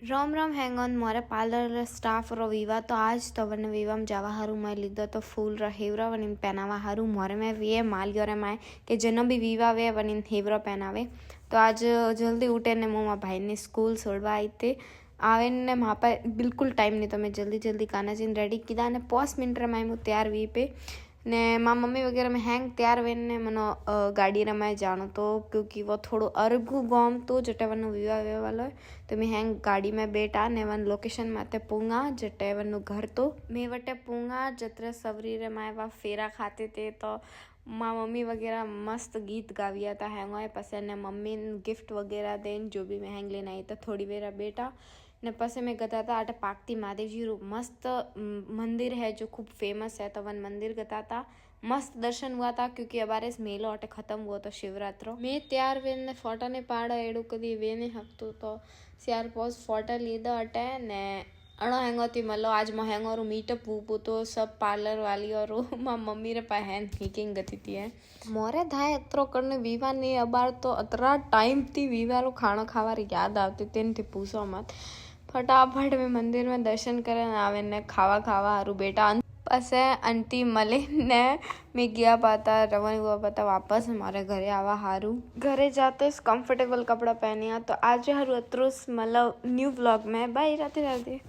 Ram Ram hang on मोरे parlour staff रो विवा तो आज तो वन विवा में जावा हारू मैं लीधो तो फूल रो हेवरा वनिन पहनावा हारू मोरे में वे माल योरे माए के जनो भी विवा वे वनिन हेवरा पहनावे। तो आज जल्दी उठे ने मोमा भाई ने स्कूल छोड़वा आई थे आवे ने वहाँ पर बिल्कुल टाइम नहीं तो मैं जल्दी जल्दी काना चीन रेडी किया ने 5 मिनट रमाए मु तैयार वी पे ने माँ मम्मी वगैरह में हैंग तैयार वे ने मनो गाड़ी रमाए जानो तो क्योंकि वो थोड़ो अर्गू गाम तो जटे वन विवाह वे वालो है तो मैं हैंग गाड़ी में बैठा ने वन लोकेशन माते पूंगा जटे वन घर तो मैं वटे पूंगा जतरे सवरी रे माए वा फेरा खाते थे तो माँ मम्मी वगैरह मस्त गीत गाविया था हैंग आए पसे ने मम्मी गिफ्ट वगैरह देन जो भी मैं हैंग लेना आई तो थोड़ी वेरा बेटा ने पसे मैं गता था अटे पाकती महादेव जी रू मस्त मंदिर है जो खूब फेमस है तो वन मंदिर गता था मस्त दर्शन हुआ था क्योंकि अबारे मेलो अटे खत्म हुआ तो शिवरात्रो मैं तैयार वे ने फोटा ने पाड़ा एडू कदी वे ने हकतो तो सियार पोस फोटा लीधा अटे ने अणो हैंगोती मतलब आज मैं हैंगो रू मीटअप वूपू तो सब पार्लर वाली और माँ मम्मी रे पाए हैन हीकिंग गती थी है मोरे धाय अतरो करने विवाह नहीं अबार तो अतरा टाइम थी विवाह रो खाना खावारी याद आवती तेन थी पूछो मत फटाफट में मंदिर में दर्शन करे आवे ने खावा खावा हारू बेटा पसे आंटी मले ने मैं गया पाता रवन हुआ पाता वापस हमारे घरे आवा हारू घरे जाते कंफर्टेबल कपड़ा पहनिया तो आज हारू अतरुस मतलब न्यू व्लॉग में बाय राधे राधे।